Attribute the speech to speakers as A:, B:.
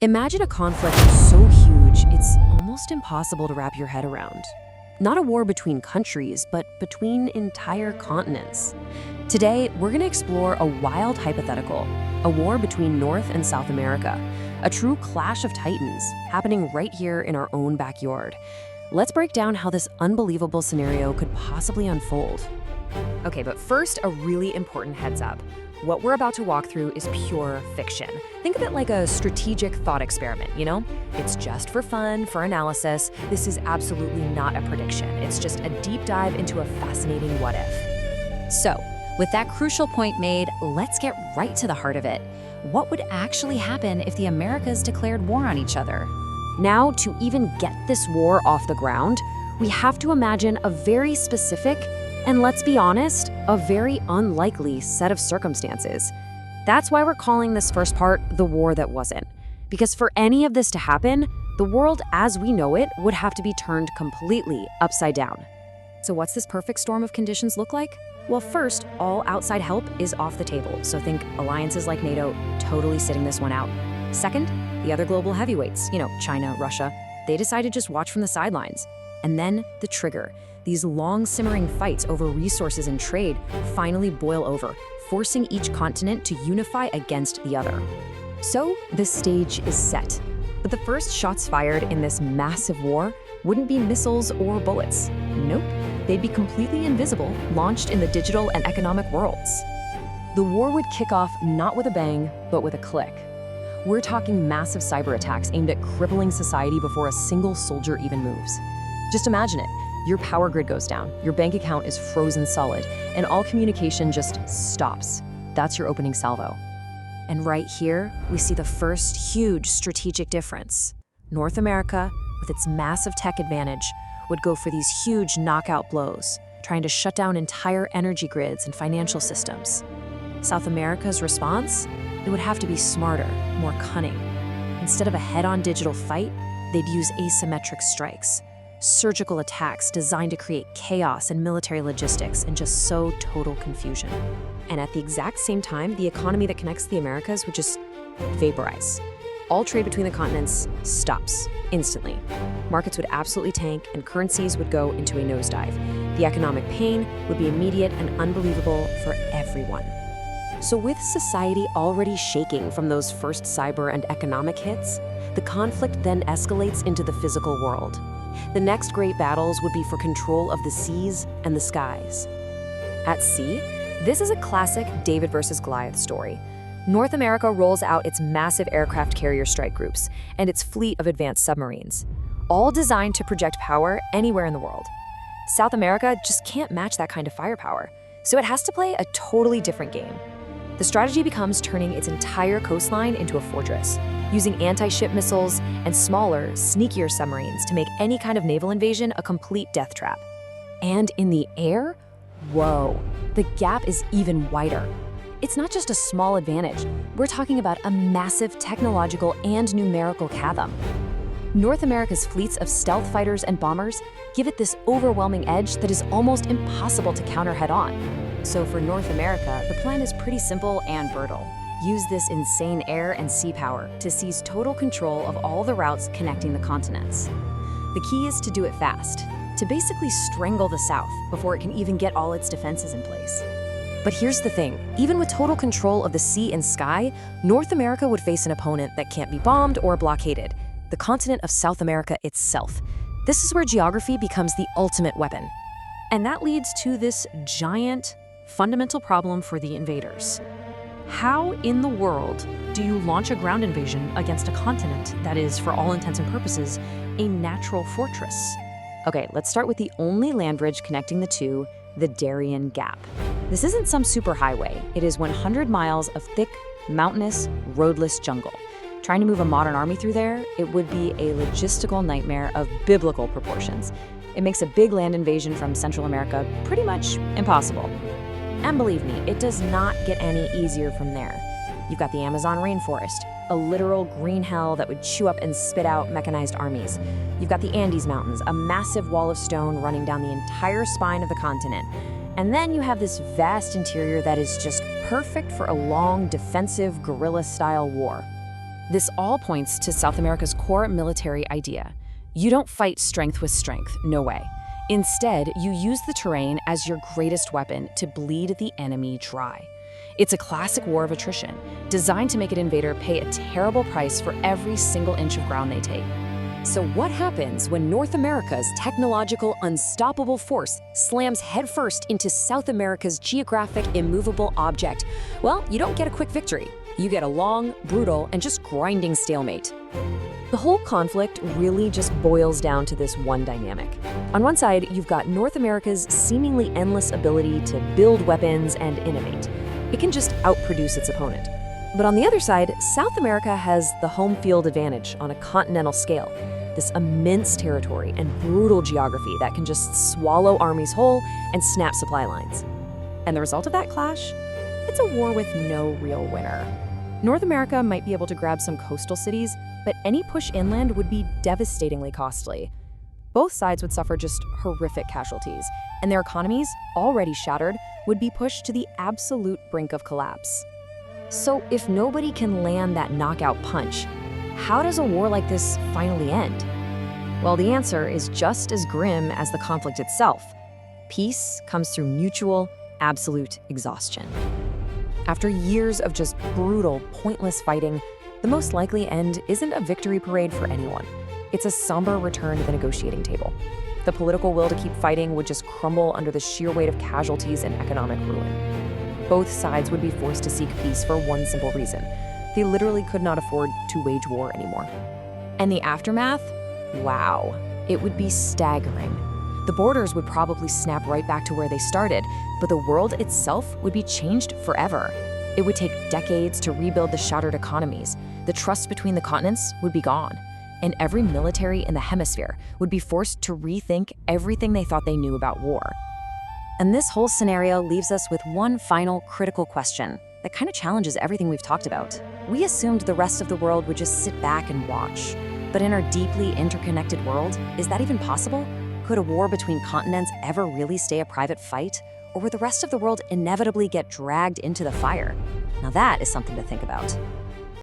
A: Imagine a conflict so huge it's almost impossible to wrap your head around. Not a war between countries, but between entire continents. Today, we're going to explore a wild hypothetical, a war between North and South America, a true clash of titans happening right here in our own backyard. Let's break down how this unbelievable scenario could possibly unfold. Okay, but first, a really important heads up. What we're about to walk through is pure fiction. Think of it like a strategic thought experiment, you know? It's just for fun, for analysis. This is absolutely not a prediction. It's just a deep dive into a fascinating what if. So, with that crucial point made, let's get right to the heart of it. What would actually happen if the Americas declared war on each other? Now, to even get this war off the ground, we have to imagine a very specific, and let's be honest, a very unlikely set of circumstances. That's why we're calling this first part the war that wasn't. Because for any of this to happen, the world as we know it would have to be turned completely upside down. So what's this perfect storm of conditions look like? Well, first, all outside help is off the table. So think alliances like NATO totally sitting this one out. Second, the other global heavyweights, China, Russia, they decide to just watch from the sidelines. And then the trigger. These long simmering fights over resources and trade finally boil over, forcing each continent to unify against the other. So the stage is set. But the first shots fired in this massive war wouldn't be missiles or bullets. Nope, they'd be completely invisible, launched in the digital and economic worlds. The war would kick off not with a bang, but with a click. We're talking massive cyber attacks aimed at crippling society before a single soldier even moves. Just imagine it. Your power grid goes down, your bank account is frozen solid, and all communication just stops. That's your opening salvo. And right here, we see the first huge strategic difference. North America, with its massive tech advantage, would go for these huge knockout blows, trying to shut down entire energy grids and financial systems. South America's response? It would have to be smarter, more cunning. Instead of a head-on digital fight, they'd use asymmetric strikes. Surgical attacks designed to create chaos and military logistics and just sow total confusion. And at the exact same time, the economy that connects the Americas would just vaporize. All trade between the continents stops instantly. Markets would absolutely tank and currencies would go into a nosedive. The economic pain would be immediate and unbelievable for everyone. So with society already shaking from those first cyber and economic hits, the conflict then escalates into the physical world. The next great battles would be for control of the seas and the skies. At sea, this is a classic David versus Goliath story. North America rolls out its massive aircraft carrier strike groups and its fleet of advanced submarines, all designed to project power anywhere in the world. South America just can't match that kind of firepower, so it has to play a totally different game. The strategy becomes turning its entire coastline into a fortress, using anti-ship missiles and smaller, sneakier submarines to make any kind of naval invasion a complete death trap. And in the air? Whoa, the gap is even wider. It's not just a small advantage. We're talking about a massive technological and numerical chasm. North America's fleets of stealth fighters and bombers give it this overwhelming edge that is almost impossible to counter head-on. So for North America, the plan is pretty simple and brutal. Use this insane air and sea power to seize total control of all the routes connecting the continents. The key is to do it fast, to basically strangle the South before it can even get all its defenses in place. But here's the thing, even with total control of the sea and sky, North America would face an opponent that can't be bombed or blockaded, the continent of South America itself. This is where geography becomes the ultimate weapon. And that leads to this giant, fundamental problem for the invaders. How in the world do you launch a ground invasion against a continent that is, for all intents and purposes, a natural fortress? Okay, let's start with the only land bridge connecting the two, the Darien Gap. This isn't some superhighway. It is 100 miles of thick, mountainous, roadless jungle. Trying to move a modern army through there, it would be a logistical nightmare of biblical proportions. It makes a big land invasion from Central America pretty much impossible. And believe me, it does not get any easier from there. You've got the Amazon rainforest, a literal green hell that would chew up and spit out mechanized armies. You've got the Andes Mountains, a massive wall of stone running down the entire spine of the continent. And then you have this vast interior that is just perfect for a long, defensive, guerrilla-style war.
B: This all points to South America's core military idea. You don't fight strength with strength, no way. Instead, you use the terrain as your greatest weapon to bleed the enemy dry. It's a classic war of attrition, designed to make an invader pay a terrible price for every single inch of ground they take.
A: So what happens when North America's technological unstoppable force slams headfirst into South America's geographic immovable object? Well, you don't get a quick victory. You get a long, brutal, and just grinding stalemate. The whole conflict really just boils down to this one dynamic. On one side, you've got North America's seemingly endless ability to build weapons and innovate. It can just outproduce its opponent. But on the other side, South America has the home field advantage on a continental scale. This immense territory and brutal geography that can just swallow armies whole and snap supply lines. And the result of that clash? It's a war with no real winner. North America might be able to grab some coastal cities, but any push inland would be devastatingly costly. Both sides would suffer just horrific casualties, and their economies, already shattered, would be pushed to the absolute brink of collapse. So if nobody can land that knockout punch, how does a war like this finally end? Well, the answer is just as grim as the conflict itself. Peace comes through mutual, absolute exhaustion. After years of just brutal, pointless fighting, the most likely end isn't a victory parade for anyone. It's a somber return to the negotiating table. The political will to keep fighting would just crumble under the sheer weight of casualties and economic ruin. Both sides would be forced to seek peace for one simple reason. They literally could not afford to wage war anymore. And the aftermath? Wow, it would be staggering. The borders would probably snap right back to where they started, but the world itself would be changed forever. It would take decades to rebuild the shattered economies. The trust between the continents would be gone, and every military in the hemisphere would be forced to rethink everything they thought they knew about war. And this whole scenario leaves us with one final critical question that kind of challenges everything we've talked about. We assumed the rest of the world would just sit back and watch. But in our deeply interconnected world, is that even possible? Could a war between continents ever really stay a private fight? Or would the rest of the world inevitably get dragged into the fire? Now that is something to think about.